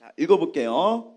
자, 읽어볼게요.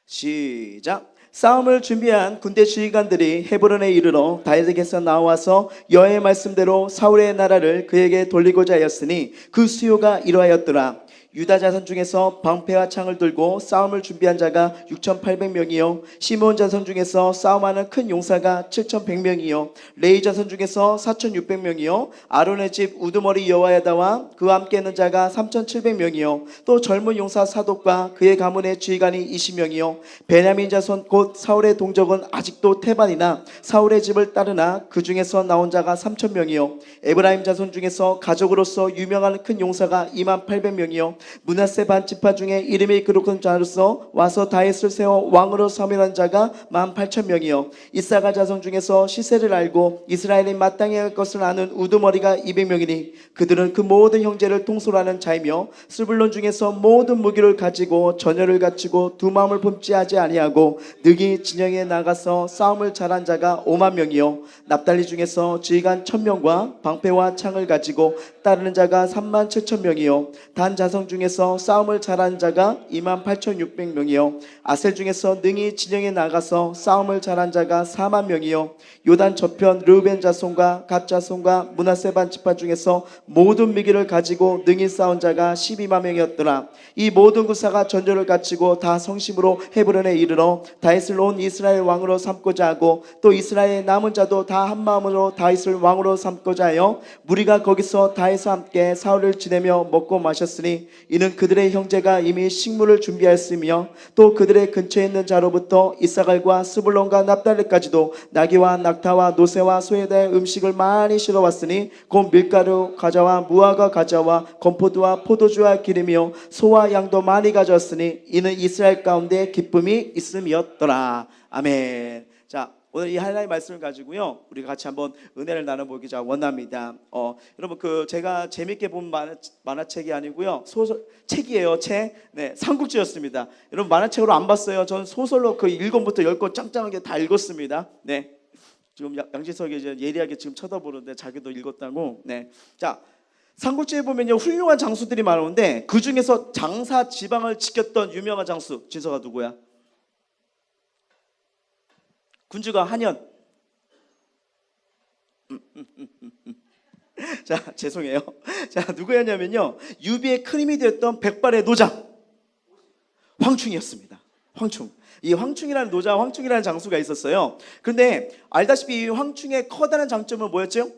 시작. 싸움을 준비한 군대 지휘관들이 헤브론에 이르러 다윗에게서 나와서 여호와의 말씀대로 사울의 나라를 그에게 돌리고자 하였으니 그 수요가 이러하였더라. 유다 자손 중에서 방패와 창을 들고 싸움을 준비한 자가 6,800명이요 시므온 자손 중에서 싸움하는 큰 용사가 7,100명이요 레위 자손 중에서 4,600명이요 아론의 집 우두머리 여호야다와 그와 함께 있는 자가 3,700명이요 또 젊은 용사 사독과 그의 가문의 지휘관이 20명이요 베냐민 자손 곧 사울의 동족은 아직도 태반이나 사울의 집을 따르나 그 중에서 나온 자가 3,000명이요 에브라임 자손 중에서 가족으로서 유명한 큰 용사가 28,000명이요 므낫세 반 지파 중에 이름이 기록된 자로서 와서 다윗을 세워 왕으로 서명한 자가 18,000명이요 이사가 자손 중에서 시세를 알고 이스라엘이 마땅히 할 것을 아는 우두머리가 200명이니 그들은 그 모든 형제를 통솔하는 자이며 스불론 중에서 모든 무기를 가지고 전열을 갖추고 두 마음을 품지 하지 아니하고 늑이 진영에 나가서 싸움을 잘한 자가 50,000명이요 납달리 중에서 지휘관 1,000명과 방패와 창을 가지고 따르는 자가 37,000명이요 단 자손 중에서 싸움을 잘한 자가 28,600명이요 아셀 중에서 능히 진영에 나가서 싸움을 잘한 자가 40,000명이요 요단 저편 르우벤 자손과 갓 자손과 므낫세 반 지파 중에서 모든 미기를 가지고 능히 싸운 자가 120,000명이었더라. 이 모든 구사가 전조를 갖추고 다 성심으로 헤브론에 이르러 다윗을 온 이스라엘 왕으로 삼고자 하고 또 이스라엘 남은 자도 다 한마음으로 다윗을 왕으로 삼고자 하여 무리가 거기서 다윗과 함께 사흘을 지내며 먹고 마셨으니 이는 그들의 형제가 이미 식물을 준비하였으며 또 그들의 근처에 있는 자로부터 이사갈과 스불론과 납달리까지도 나귀와 낙타와 노새와 소에 대해 음식을 많이 실어왔으니 곧 밀가루 과자와 무화과 과자와 건포도와 포도주와 기름이요 소와 양도 많이 가져왔으니 이는 이스라엘 가운데 기쁨이 있음이었더라. 아멘. 자, 오늘 이 하나님의 말씀을 가지고요 우리가 같이 한번 은혜를 나눠보기자 원합니다. 여러분 제가 재밌게 본 만화책이 아니고요 소설 책이에요. 책. 네, 삼국지였습니다. 여러분 만화책으로 안 봤어요? 전 소설로 1권부터 10권 짱짱하게 다 읽었습니다. 네. 지금 양지석이 이제 예리하게 지금 쳐다보는데 자기도 읽었다고. 네. 자, 삼국지에 보면요 훌륭한 장수들이 많은데 그 중에서 장사 지방을 지켰던 유명한 장수 진서가 누구야? 군주가 한연. 자, 죄송해요. 자, 누구였냐면요 유비의 큰 힘이 되었던 백발의 노장 황충이었습니다. 황충. 이 황충이라는 노장, 황충이라는 장수가 있었어요. 그런데 알다시피 이 황충의 커다란 장점은 뭐였죠?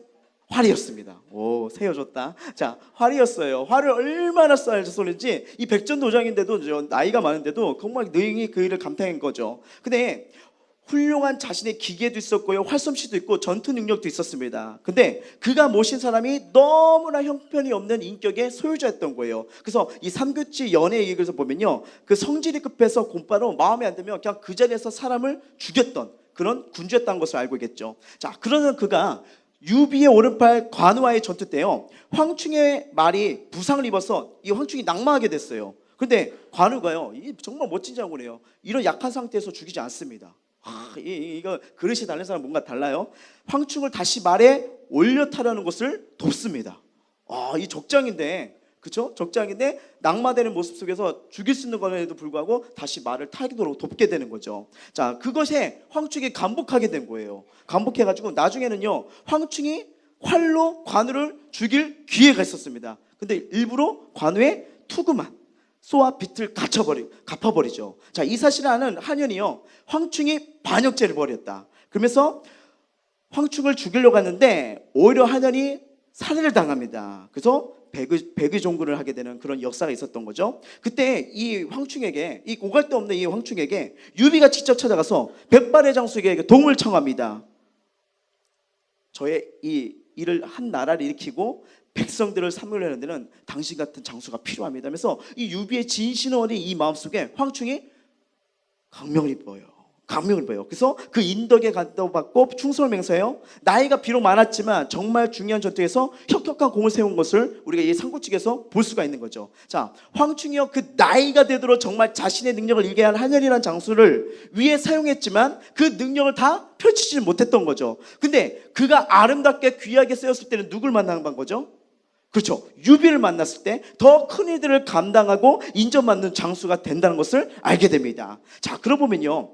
활이었습니다. 오, 세워줬다. 자, 활이었어요. 활을 얼마나 쏘는지 이 백전노장인데도 나이가 많은데도 정말 능히 그 일을 감당한 거죠. 근데 훌륭한 자신의 기계도 있었고요 활솜씨도 있고 전투 능력도 있었습니다. 근데 그가 모신 사람이 너무나 형편이 없는 인격의 소유자였던 거예요. 그래서 이 삼국지 연애 얘기에서 보면요 그 성질이 급해서 곧바로 마음에 안 들면 그냥 그 자리에서 사람을 죽였던 그런 군주였다는 것을 알고 있겠죠. 자, 그러는 그가 유비의 오른팔 관우와의 전투 때요 황충의 말이 부상을 입어서 이 황충이 낙마하게 됐어요. 근데 관우가요 정말 멋진 장군이에요. 이런 약한 상태에서 죽이지 않습니다. 이거 그릇이 다른 사람 뭔가 달라요. 황충을 다시 말에 올려타려는 것을 돕습니다. 이 적장인데, 그렇죠? 적장인데 낙마되는 모습 속에서 죽일 수 있는 것에도 불구하고 다시 말을 타도록 돕게 되는 거죠. 자, 그것에 황충이 감복하게 된 거예요. 감복해가지고 나중에는요 황충이 활로 관우를 죽일 기회가 있었습니다. 근데 일부러 관우의 투구만 소와 빗을 갚아버리죠. 자, 이 사실을 아는 한연이요 황충이 반역죄를 벌였다. 그러면서 황충을 죽이려고 하는데 오히려 한연이 살해를 당합니다. 그래서 백의 종군을 하게 되는 그런 역사가 있었던 거죠. 그때 이 황충에게, 이 오갈 데 없는 이 황충에게 유비가 직접 찾아가서 백발의 장수에게 도움을 청합니다. 저의 이 일을 한 나라를 일으키고 백성들을 삼으려는 데는 당신 같은 장수가 필요합니다. 그래서 이 유비의 진심 어린 이 마음속에 황충이 강명을 입어요. 그래서 그 인덕에 간도받고 충성을 맹세해요. 나이가 비록 많았지만 정말 중요한 전투에서 혁혁한 공을 세운 것을 우리가 이 삼국지에서 볼 수가 있는 거죠. 자, 황충이요 그 나이가 되도록 정말 자신의 능력을 일게 한 한연이라는 장수를 위에 사용했지만 그 능력을 다 펼치지 못했던 거죠. 근데 그가 아름답게 귀하게 쓰였을 때는 누굴 만난 거죠? 그렇죠. 유비를 만났을 때 더 큰 일들을 감당하고 인정받는 장수가 된다는 것을 알게 됩니다. 자, 그러고 보면요,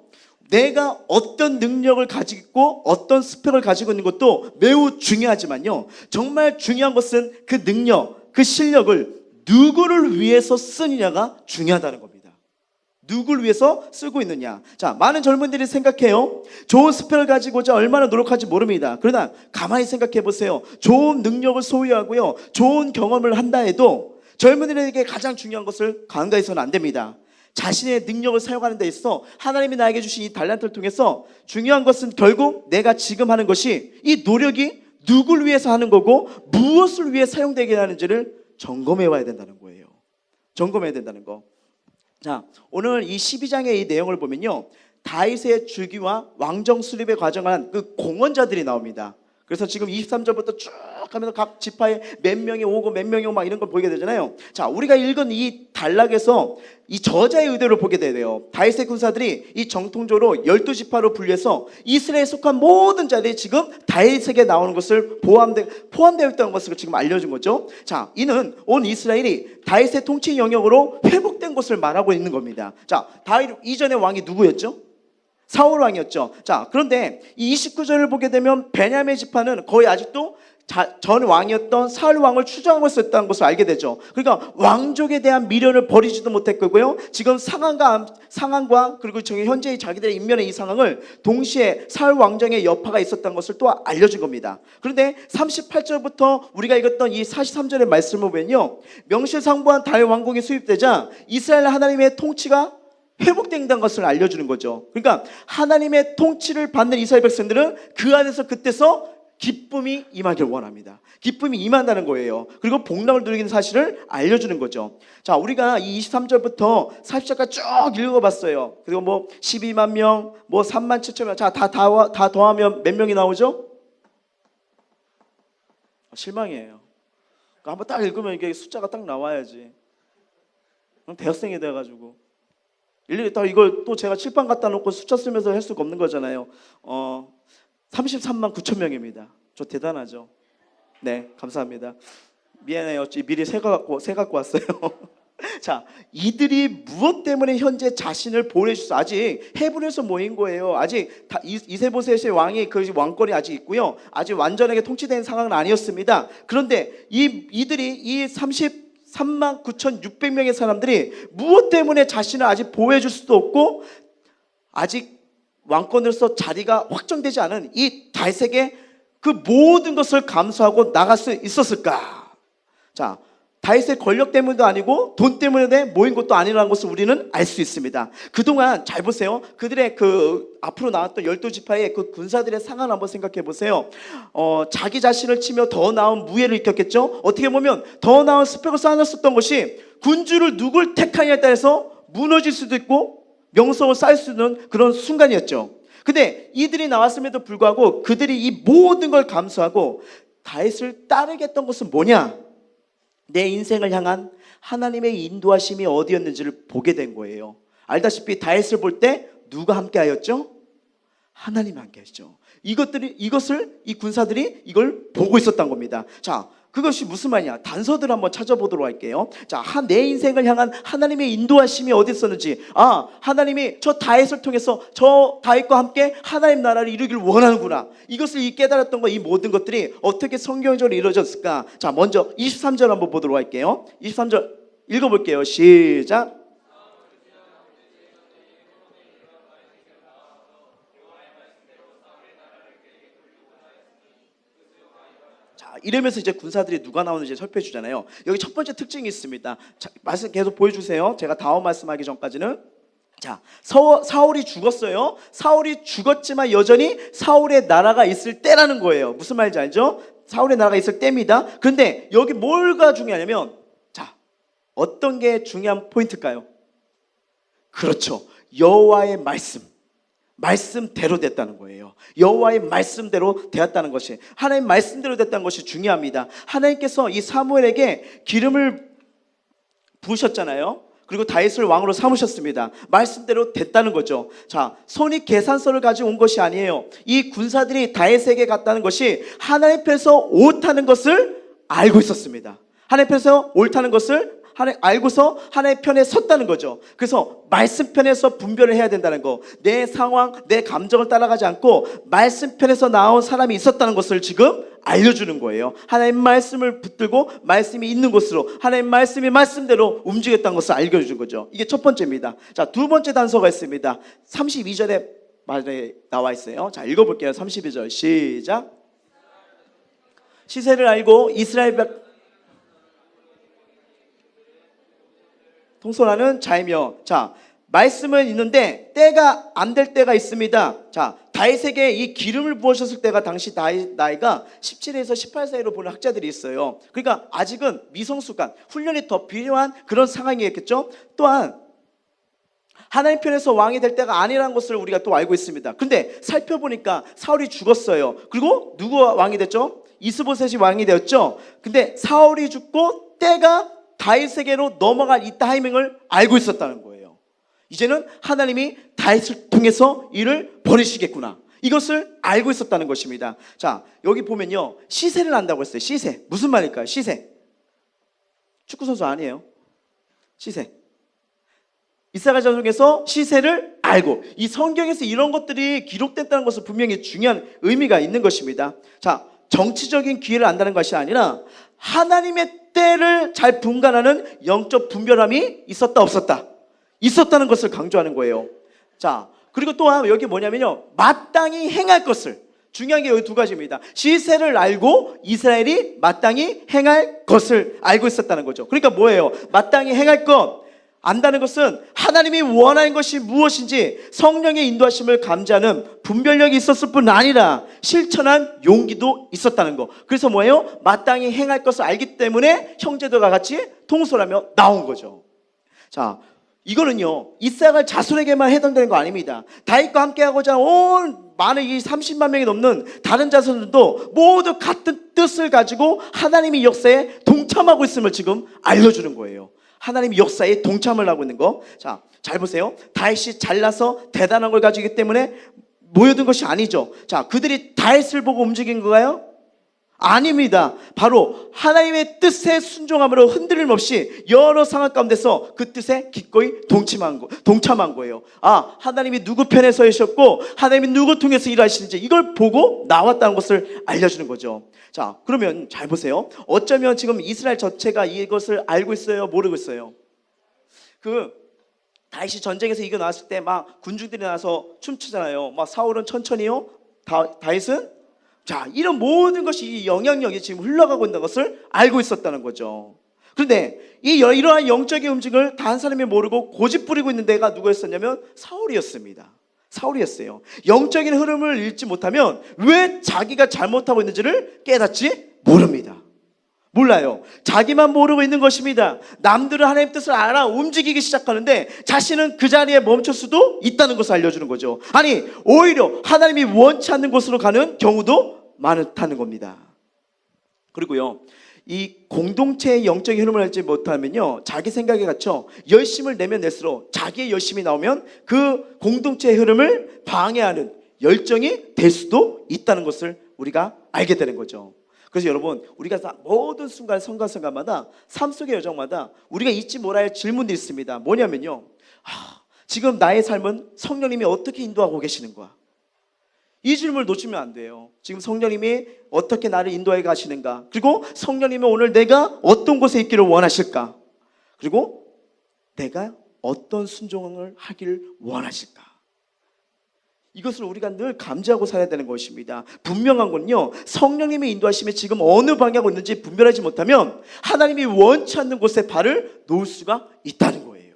내가 어떤 능력을 가지고 있고 어떤 스펙을 가지고 있는 것도 매우 중요하지만요, 정말 중요한 것은 그 능력, 그 실력을 누구를 위해서 쓰느냐가 중요하다는 겁니다. 누구를 위해서 쓰고 있느냐. 자, 많은 젊은이들이 생각해요. 좋은 스펙을 가지고자 얼마나 노력할지 모릅니다. 그러나 가만히 생각해 보세요. 좋은 능력을 소유하고요, 좋은 경험을 한다 해도 젊은이들에게 가장 중요한 것을 간과해서는 안 됩니다. 자신의 능력을 사용하는 데 있어 하나님이 나에게 주신 이 달란트를 통해서 중요한 것은 결국 내가 지금 하는 것이, 이 노력이 누구를 위해서 하는 거고 무엇을 위해 사용되게 하는지를 점검해 와야 된다는 거예요. 점검해야 된다는 거. 자, 오늘 이 12장의 이 내용을 보면요, 다윗의 줄기와 왕정 수립의 과정한 그 공헌자들이 나옵니다. 그래서 지금 23절부터 쭉 하면서 각 지파에 몇 명이 오고 몇 명이 오고 막 이런 걸 보게 되잖아요. 자, 우리가 읽은 이 단락에서 이 저자의 의도를 보게 돼요. 다윗의 군사들이 이 정통적으로 12지파로 분류해서 이스라엘에 속한 모든 자들이 지금 다윗에게 나오는 것을 포함되어 있다는 것을 지금 알려준 거죠. 자, 이는 온 이스라엘이 다윗의 통치 영역으로 회복된 것을 말하고 있는 겁니다. 자, 다윗 이전의 왕이 누구였죠? 사울 왕이었죠. 자, 그런데 이 29절을 보게 되면 베냐민 지파는 거의 아직도 전 왕이었던 사울 왕을 추종하고 있었다는 것을 알게 되죠. 그러니까 왕족에 대한 미련을 버리지도 못했고요, 지금 상황과 그리고 지금 현재의 자기들의 인면의 이 상황을 동시에 사울 왕정의 여파가 있었다는 것을 또 알려준 겁니다. 그런데 38절부터 우리가 읽었던 이 43절의 말씀을 보면요, 명실상부한 다윗 왕국이 수립되자 이스라엘 하나님의 통치가 회복된다는 것을 알려주는 거죠. 그러니까 하나님의 통치를 받는 이스라엘 백성들은 그 안에서 그때서 기쁨이 임하길 원합니다. 기쁨이 임한다는 거예요. 그리고 복락을 누리는 사실을 알려주는 거죠. 자, 우리가 이 23절부터 40절까지 쭉 읽어봤어요. 그리고 뭐 12만 명, 뭐 3만 7천 명, 자, 다 더하면 몇 명이 나오죠? 실망이에요. 그러니까 한번 딱 읽으면 이게 숫자가 딱 나와야지. 대학생이 돼가지고 일일이 또 이걸 또 제가 칠판 갖다 놓고 숫자 쓰면서 할 수가 없는 거잖아요. 33만 9천 명입니다. 저 대단하죠? 네, 감사합니다. 미안해요. 미리 세 갖고 왔어요. 자, 이들이 무엇 때문에 현재 자신을 보내주셔서 아직 헤브론에서 모인 거예요. 아직 이세보셋의 왕이 그 왕권이 아직 있고요, 아직 완전하게 통치된 상황은 아니었습니다. 그런데 이들이 이 33만 9,600명의 사람들이 무엇 때문에 자신을 아직 보호해 줄 수도 없고 아직 왕권으로서 자리가 확정되지 않은 이 다윗에게 그 모든 것을 감수하고 나갈 수 있었을까? 자, 다윗의 권력 때문도 아니고 돈 때문에 모인 것도 아니라는 것을 우리는 알 수 있습니다. 그동안 잘 보세요. 그들의 그 앞으로 나왔던 12지파의 그 군사들의 상황을 한번 생각해 보세요. 자기 자신을 치며 더 나은 무예를 익혔겠죠. 어떻게 보면 더 나은 스펙을 쌓아놨었던 것이 군주를 누굴 택하냐에 따라서 무너질 수도 있고 명성을 쌓을 수 있는 그런 순간이었죠. 근데 이들이 나왔음에도 불구하고 그들이 이 모든 걸 감수하고 다윗을 따르겠던 것은 뭐냐? 내 인생을 향한 하나님의 인도하심이 어디였는지를 보게 된 거예요. 알다시피 다윗을 볼 때 누가 함께 하였죠? 하나님이 함께 하시죠. 이것을 이 군사들이 이걸 보고 있었던 겁니다. 자, 그것이 무슨 말이냐? 단서들 한번 찾아보도록 할게요. 자, 내 인생을 향한 하나님의 인도하심이 어디 있었는지, 하나님이 저 다윗을 통해서 저 다윗과 함께 하나님 나라를 이루기를 원하는구나. 이것을 깨달았던 거, 이 모든 것들이 어떻게 성경적으로 이루어졌을까? 자, 먼저 23절 한번 보도록 할게요. 23절 읽어볼게요. 시작. 이러면서 이제 군사들이 누가 나오는지 살펴 주잖아요. 여기 첫 번째 특징이 있습니다. 자, 말씀 계속 보여주세요. 제가 다음 말씀하기 전까지는. 자, 사울이 죽었어요. 사울이 죽었지만 여전히 사울의 나라가 있을 때라는 거예요. 무슨 말인지 알죠? 사울의 나라가 있을 때입니다. 그런데 여기 뭐가 중요하냐면, 자, 어떤 게 중요한 포인트일까요? 그렇죠. 여호와의 말씀대로 됐다는 거예요. 여호와의 말씀대로 되었다는 것이, 하나님 말씀대로 됐다는 것이 중요합니다. 하나님께서 이 사무엘에게 기름을 부으셨잖아요. 그리고 다윗을 왕으로 삼으셨습니다. 말씀대로 됐다는 거죠. 자, 손이 계산서를 가지고 온 것이 아니에요. 이 군사들이 다윗에게 갔다는 것이 하나님 앞에서 옳다는 것을 알고 있었습니다. 하나님 편에서 옳다는 것을 알고서 하나님의 편에 섰다는 거죠. 그래서 말씀 편에서 분별을 해야 된다는 거. 내 상황, 내 감정을 따라가지 않고 말씀 편에서 나온 사람이 있었다는 것을 지금 알려주는 거예요. 하나님 말씀을 붙들고 말씀이 있는 곳으로 하나님 말씀이 말씀대로 움직였다는 것을 알려주는 거죠. 이게 첫 번째입니다. 자, 두 번째 단서가 있습니다. 32절에 말에 나와 있어요. 자, 읽어볼게요. 32절 시작. 시세를 알고 이스라엘 통솔하는 자이며. 자, 말씀은 있는데 때가 안 될 때가 있습니다. 자, 다윗에게 이 기름을 부으셨을 때가 당시 다윗 나이가 17에서 18세로 보는 학자들이 있어요. 그러니까 아직은 미성숙한 훈련이 더 필요한 그런 상황이었겠죠. 또한 하나님 편에서 왕이 될 때가 아니라는 것을 우리가 또 알고 있습니다. 그런데 살펴보니까 사울이 죽었어요. 그리고 누가 왕이 됐죠? 이스보셋이 왕이 되었죠. 근데 사울이 죽고 때가 다윗에게로 넘어갈 이 타이밍을 알고 있었다는 거예요. 이제는 하나님이 다윗을 통해서 일을 벌이시겠구나. 이것을 알고 있었다는 것입니다. 자, 여기 보면요. 시세를 안다고 했어요. 시세. 무슨 말일까요? 시세. 축구선수 아니에요. 시세. 이사야 자손에서 시세를 알고, 이 성경에서 이런 것들이 기록됐다는 것은 분명히 중요한 의미가 있는 것입니다. 자, 정치적인 기회를 안다는 것이 아니라 하나님의 때를 잘 분간하는 영적 분별함이 있었다 없었다, 있었다는 것을 강조하는 거예요. 자, 그리고 또한 여기 뭐냐면요, 마땅히 행할 것을, 중요한 게 여기 두 가지입니다. 시세를 알고 이스라엘이 마땅히 행할 것을 알고 있었다는 거죠. 그러니까 뭐예요? 마땅히 행할 것 안다는 것은 하나님이 원하는 것이 무엇인지 성령의 인도하심을 감지하는 분별력이 있었을 뿐 아니라 실천한 용기도 있었다는 거. 그래서 뭐예요? 마땅히 행할 것을 알기 때문에 형제들과 같이 통솔하며 나온 거죠. 자, 이거는요, 이삭을 자손에게만 해당되는 거 아닙니다. 다윗과 함께하고자 온 많은 이 30만 명이 넘는 다른 자손들도 모두 같은 뜻을 가지고 하나님의 역사에 동참하고 있음을 지금 알려주는 거예요. 하나님의 역사에 동참을 하고 있는 거. 자, 잘 보세요. 다윗이 잘나서 대단한 걸 가지기 때문에 모여든 것이 아니죠. 자, 그들이 다윗을 보고 움직인 건가요? 아닙니다. 바로 하나님의 뜻에 순종함으로 흔들림 없이 여러 상황 가운데서 그 뜻에 기꺼이 동참한 거예요. 아, 하나님이 누구 편에 서 계셨고 하나님이 누구 통해서 일하시는지 이걸 보고 나왔다는 것을 알려주는 거죠. 자, 그러면 잘 보세요. 어쩌면 지금 이스라엘 전체가 이것을 알고 있어요? 모르고 있어요? 다윗이 전쟁에서 이겨 나왔을 때 막 군중들이 나와서 춤추잖아요. 막 사울은 천천히요, 다윗은, 자, 이런 모든 것이 영향력이 지금 흘러가고 있는 것을 알고 있었다는 거죠. 그런데 이러한 영적인 움직임을 단 사람이 모르고 고집 부리고 있는 데가 누구였었냐면 사울이었습니다. 사울이었어요. 영적인 흐름을 읽지 못하면 왜 자기가 잘못하고 있는지를 깨닫지 모릅니다. 몰라요. 자기만 모르고 있는 것입니다. 남들은 하나님의 뜻을 알아 움직이기 시작하는데 자신은 그 자리에 멈출 수도 있다는 것을 알려주는 거죠. 아니, 오히려 하나님이 원치 않는 곳으로 가는 경우도 많다는 겁니다. 그리고요, 이 공동체의 영적인 흐름을 알지 못하면요, 자기 생각에 갇혀 열심을 내면 낼수록 자기의 열심이 나오면 그 공동체의 흐름을 방해하는 열정이 될 수도 있다는 것을 우리가 알게 되는 거죠. 그래서 여러분, 우리가 모든 순간마다 삶 속의 여정마다 우리가 잊지 말아야 할 질문들이 있습니다. 뭐냐면요, 지금 나의 삶은 성령님이 어떻게 인도하고 계시는가? 이 질문을 놓치면 안 돼요. 지금 성령님이 어떻게 나를 인도해 가시는가? 그리고 성령님이 오늘 내가 어떤 곳에 있기를 원하실까? 그리고 내가 어떤 순종을 하기를 원하실까? 이것을 우리가 늘 감지하고 살아야 되는 것입니다. 분명한 건요, 성령님의 인도하심이 지금 어느 방향으로 있는지 분별하지 못하면 하나님이 원치 않는 곳에 발을 놓을 수가 있다는 거예요.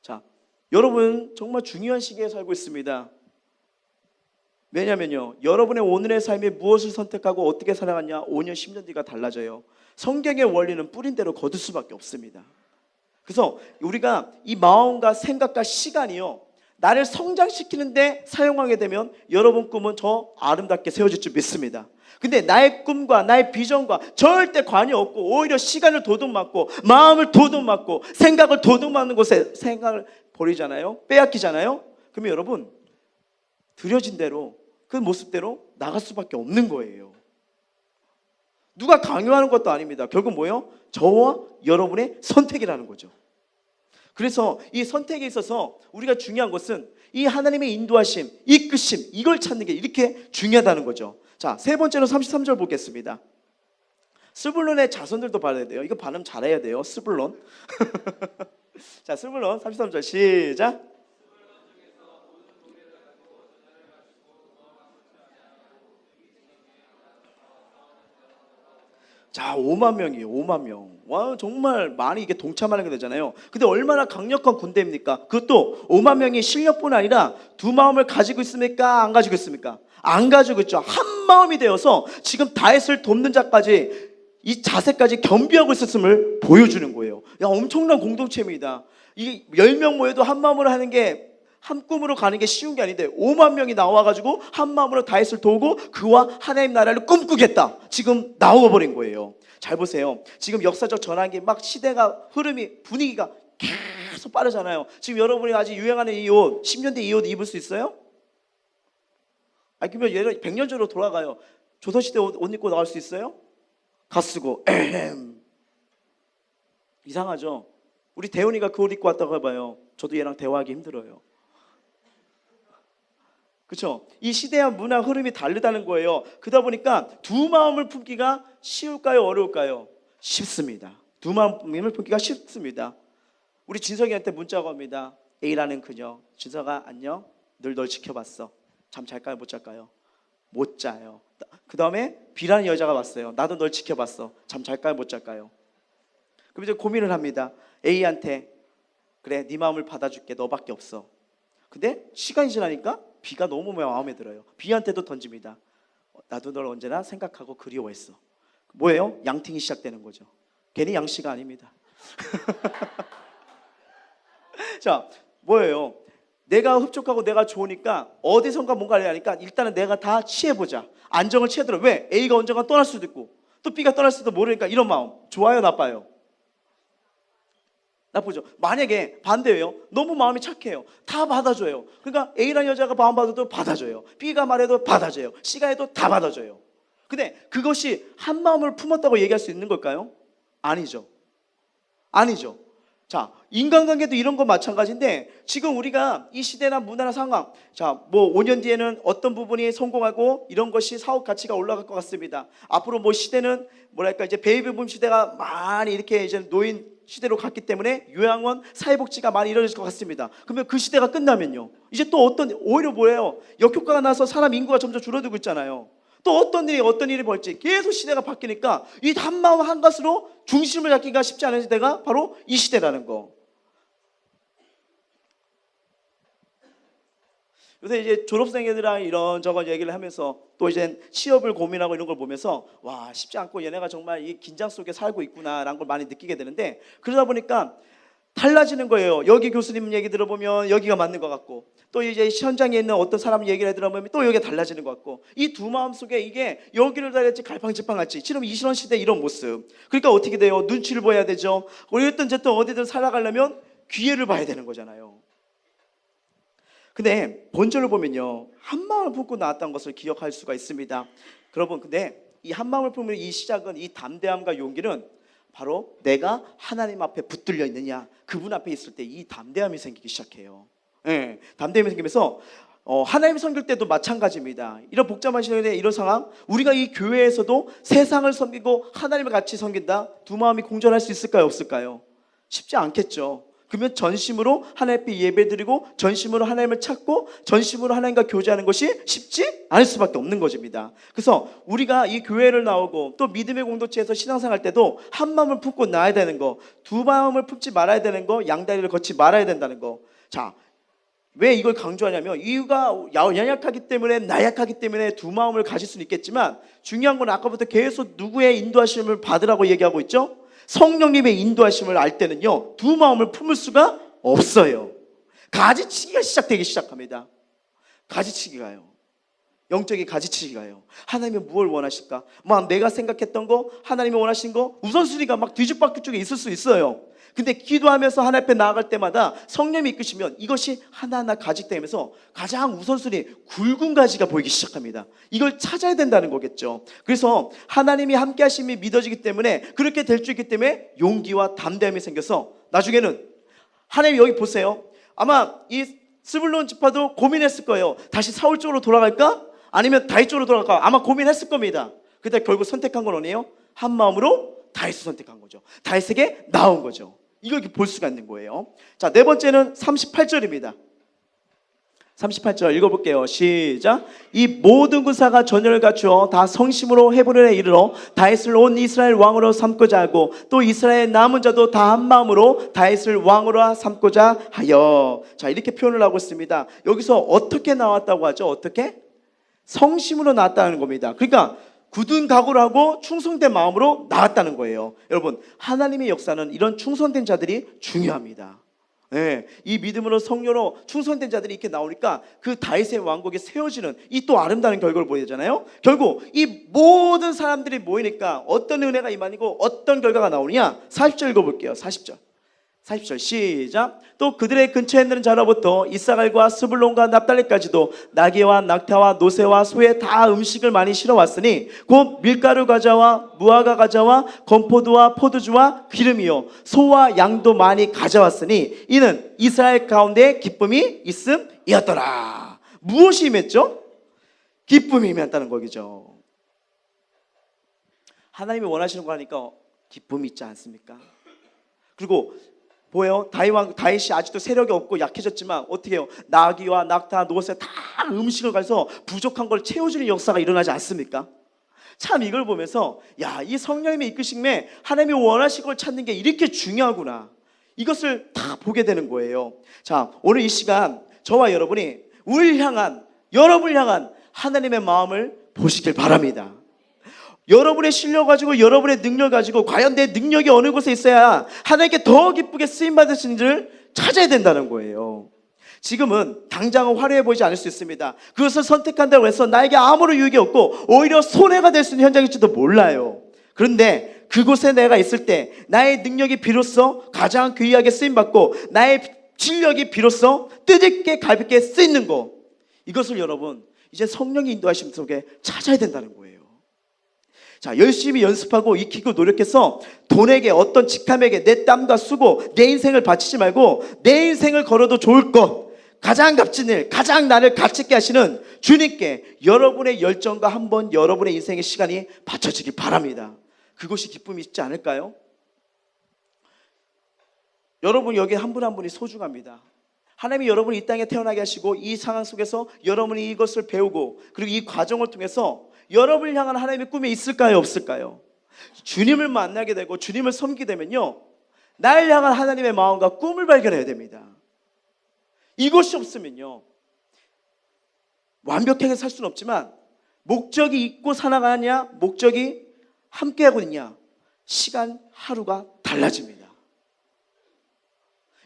자, 여러분 정말 중요한 시기에 살고 있습니다. 왜냐면요, 여러분의 오늘의 삶에 무엇을 선택하고 어떻게 살아가냐 5년 10년 뒤가 달라져요. 성경의 원리는 뿌린 대로 거둘 수밖에 없습니다. 그래서 우리가 이 마음과 생각과 시간이요, 나를 성장시키는데 사용하게 되면 여러분 꿈은 저 아름답게 세워질 줄 믿습니다. 근데 나의 꿈과 나의 비전과 절대 관여 없고 오히려 시간을 도둑맞고 마음을 도둑맞고 생각을 도둑맞는 곳에 생각을 버리잖아요. 빼앗기잖아요. 그러면 여러분 들여진 대로 그 모습대로 나갈 수밖에 없는 거예요. 누가 강요하는 것도 아닙니다. 결국 뭐예요? 저와 여러분의 선택이라는 거죠. 그래서 이 선택에 있어서 우리가 중요한 것은 이 하나님의 인도하심, 이끄심, 이걸 찾는 게 이렇게 중요하다는 거죠. 자, 세 번째로 33절 보겠습니다. 스불론의 자손들도 봐야 돼요. 이거 발음 잘해야 돼요. 스불론. 자, 스불론 33절 시작. 자, 5만 명이에요. 5만 명. 와, 정말 많이 이게 동참하게 되잖아요. 근데 얼마나 강력한 군대입니까? 그것도 5만 명이 실력뿐 아니라 두 마음을 가지고 있습니까? 안 가지고 있습니까? 안 가지고 있죠. 한 마음이 되어서 지금 다윗을 돕는 자까지, 이 자세까지 겸비하고 있었음을 보여주는 거예요. 야, 엄청난 공동체입니다. 이 10명 모여도 한 마음으로 하는 게, 한 꿈으로 가는 게 쉬운 게 아닌데 5만 명이 나와가지고 한 마음으로 다윗을 도우고 그와 하나님 나라를 꿈꾸겠다. 지금 나와버린 거예요. 잘 보세요. 지금 역사적 전환기 막 시대가 흐름이 분위기가 계속 빠르잖아요. 지금 여러분이 아직 유행하는 이 옷 10년 뒤 이 옷 입을 수 있어요? 그러면 예를 100년 전으로 돌아가요. 조선시대 옷 입고 나올 수 있어요? 갓쓰고 이상하죠? 우리 대훈이가 그 옷 입고 왔다고 해봐요. 저도 얘랑 대화하기 힘들어요. 그렇죠? 이 시대와 문화 흐름이 다르다는 거예요. 그러다 보니까 두 마음을 품기가 쉬울까요? 어려울까요? 쉽습니다. 두 마음을 품기가 쉽습니다. 우리 진석이한테 문자가 옵니다. A라는 그녀. 진석아 안녕. 늘 널 지켜봤어. 잠 잘까요? 못 잘까요? 못 자요. 그 다음에 B라는 여자가 왔어요. 나도 널 지켜봤어. 잠 잘까요? 못 잘까요? 그럼 이제 고민을 합니다. A한테 그래 네 마음을 받아줄게. 너밖에 없어. 근데 시간이 지나니까 B가 너무 마음에 들어요. B한테도 던집니다. 나도 널 언제나 생각하고 그리워했어. 뭐예요? 양팅이 시작되는 거죠. 괜히 양씨가 아닙니다. 자, 뭐예요? 내가 흡족하고 내가 좋으니까 어디선가 뭔가를 하니까 일단은 내가 다 취해보자. 안정을 취하더라. 왜? A가 언젠가 떠날 수도 있고 또 B가 떠날 수도 모르니까 이런 마음. 좋아요? 나빠요? 나쁘죠. 만약에 반대예요. 너무 마음이 착해요. 다 받아줘요. 그러니까 A라는 여자가 마음 받아도 받아줘요. B가 말해도 받아줘요. C가 해도 다 받아줘요. 근데 그것이 한 마음을 품었다고 얘기할 수 있는 걸까요? 아니죠. 아니죠. 자, 인간관계도 이런 거 마찬가지인데 지금 우리가 이 시대나 문화나 상황, 자, 뭐 5년 뒤에는 어떤 부분이 성공하고 이런 것이 사업 가치가 올라갈 것 같습니다. 앞으로 뭐 시대는 뭐랄까 이제 베이비붐 시대가 많이 이렇게 이제 노인 시대로 갔기 때문에 요양원, 사회복지가 많이 이루어질 것 같습니다. 그러면 그 시대가 끝나면요. 이제 또 오히려 뭐예요? 역효과가 나서 사람 인구가 점점 줄어들고 있잖아요. 또 어떤 일이 벌지 계속 시대가 바뀌니까 이 한마음 한가스로 중심을 잡기가 쉽지 않은 시대가 바로 이 시대라는 거. 요새 이제 졸업생애들이랑 이런저런 얘기를 하면서 또 이제 취업을 고민하고 이런 걸 보면서 와 쉽지 않고 얘네가 정말 이 긴장 속에 살고 있구나라는 걸 많이 느끼게 되는데 그러다 보니까 달라지는 거예요. 여기 교수님 얘기 들어보면 여기가 맞는 것 같고 또 이제 현장에 있는 어떤 사람 얘기를 들어보면 또 여기가 달라지는 것 같고 이 두 마음 속에 이게 여기를 달릴지 갈팡질팡할지 지금 이런 시대 이런 모습. 그러니까 어떻게 돼요? 눈치를 보여야 되죠. 어쨌든 어디든 살아가려면 기회를 봐야 되는 거잖아요. 근데 본절을 보면요 한 마음을 품고 나왔다는 것을 기억할 수가 있습니다. 여러분 근데 이 한 마음을 품는 이 시작은 이 담대함과 용기는 바로 내가 하나님 앞에 붙들려 있느냐 그분 앞에 있을 때 이 담대함이 생기기 시작해요. 네, 담대함이 생기면서 하나님 섬길 때도 마찬가지입니다. 이런 복잡한 시대에 이런 상황 우리가 이 교회에서도 세상을 섬기고 하나님을 같이 섬긴다 두 마음이 공존할 수 있을까요? 없을까요? 쉽지 않겠죠. 그러면 전심으로 하나님 앞에 예배드리고 전심으로 하나님을 찾고 전심으로 하나님과 교제하는 것이 쉽지 않을 수밖에 없는 것입니다. 그래서 우리가 이 교회를 나오고 또 믿음의 공동체에서 신앙생활 때도 한 마음을 품고 나아야 되는 거, 두 마음을 품지 말아야 되는 거, 양다리를 걷지 말아야 된다는 거. 자, 왜 이걸 강조하냐면 이유가 연약하기 때문에 나약하기 때문에 두 마음을 가질 수는 있겠지만 중요한 건 아까부터 계속 누구의 인도하심을 받으라고 얘기하고 있죠. 성령님의 인도하심을 알 때는요 두 마음을 품을 수가 없어요. 가지치기가 시작되기 시작합니다. 가지치기가요. 영적인 가지치기가요. 하나님이 무엇을 원하실까? 막 내가 생각했던 거, 하나님이 원하신 거 우선순위가 막 뒤죽박죽 쪽에 있을 수 있어요. 근데 기도하면서 하나님 앞에 나아갈 때마다 성령이 이끄시면 이것이 하나하나 가지되면서 가장 우선순위 굵은 가지가 보이기 시작합니다. 이걸 찾아야 된다는 거겠죠. 그래서 하나님이 함께 하심이 믿어지기 때문에 그렇게 될 수 있기 때문에 용기와 담대함이 생겨서 나중에는 하나님 여기 보세요. 아마 이 스불론 지파도 고민했을 거예요. 다시 사울 쪽으로 돌아갈까? 아니면 다윗 쪽으로 돌아갈까? 아마 고민했을 겁니다. 그때 결국 선택한 건 뭐예요? 한 마음으로 다윗을 선택한 거죠. 다윗에게 나온 거죠. 이걸 볼 수가 있는 거예요. 자, 네 번째는 38절입니다. 38절 읽어볼게요. 시작. 이 모든 군사가 전열을 갖추어 다 성심으로 헤브론에 이르러 다윗을 온 이스라엘 왕으로 삼고자 하고 또 이스라엘 남은 자도 다 한 마음으로 다윗을 왕으로 삼고자 하여. 자, 이렇게 표현을 하고 있습니다. 여기서 어떻게 나왔다고 하죠? 어떻게? 성심으로 나왔다는 겁니다. 그러니까 굳은 각오를 하고 충성된 마음으로 나왔다는 거예요. 여러분, 하나님의 역사는 이런 충성된 자들이 중요합니다. 네, 이 믿음으로 성령으로 충성된 자들이 이렇게 나오니까 그 다윗의 왕국이 세워지는 이 또 아름다운 결과를 보여주잖아요. 결국 이 모든 사람들이 모이니까 어떤 은혜가 임하니고 어떤 결과가 나오느냐. 40절 읽어볼게요. 40절 시작. 또 그들의 근처에 있는 자로부터 이사갈과 스불론과 납달리까지도 나귀와 낙타와 노새와 소에 다 음식을 많이 실어왔으니 곧 밀가루 과자와 무화과 과자와 건포도와 포도주와 기름이요 소와 양도 많이 가져왔으니 이는 이스라엘 가운데 기쁨이 있음이었더라. 무엇이 임했죠? 기쁨이 임했다는 거죠. 하나님이 원하시는 거 하니까 기쁨이 있지 않습니까? 그리고 보여요? 다윗이 아직도 세력이 없고 약해졌지만 어떻게 해요? 나귀와 낙타, 노새 다 음식을 가서 부족한 걸 채워주는 역사가 일어나지 않습니까? 참 이걸 보면서 야, 이 성령님의 이끄심에 하나님이 원하시는 걸 찾는 게 이렇게 중요하구나. 이것을 다 보게 되는 거예요. 자, 오늘 이 시간 저와 여러분이 여러분을 향한 하나님의 마음을 보시길 바랍니다. 여러분의 실력 가지고 여러분의 능력 가지고 과연 내 능력이 어느 곳에 있어야 하나님께 더 기쁘게 쓰임받으시는지를 찾아야 된다는 거예요. 지금은 당장은 화려해 보이지 않을 수 있습니다. 그것을 선택한다고 해서 나에게 아무런 유익이 없고 오히려 손해가 될 수 있는 현장일지도 몰라요. 그런데 그곳에 내가 있을 때 나의 능력이 비로소 가장 귀하게 쓰임받고 나의 실력이 비로소 뜻있게 가볍게 쓰이는 것, 이것을 여러분 이제 성령의 인도하심 속에 찾아야 된다는 거예요. 자, 열심히 연습하고 익히고 노력해서 돈에게 어떤 직함에게 내 땀과 수고 내 인생을 바치지 말고 내 인생을 걸어도 좋을 것, 가장 값진 일, 가장 나를 가치있게 하시는 주님께 여러분의 열정과 한번 여러분의 인생의 시간이 바쳐지기 바랍니다. 그것이 기쁨이 있지 않을까요? 여러분 여기 한 분 한 분이 소중합니다. 하나님이 여러분이 이 땅에 태어나게 하시고 이 상황 속에서 여러분이 이것을 배우고 그리고 이 과정을 통해서 여러분을 향한 하나님의 꿈이 있을까요? 없을까요? 주님을 만나게 되고 주님을 섬기게 되면요, 나를 향한 하나님의 마음과 꿈을 발견해야 됩니다. 이것이 없으면요 완벽하게 살 수는 없지만 목적이 있고 살아가냐, 목적이 함께하고 있냐, 시간 하루가 달라집니다.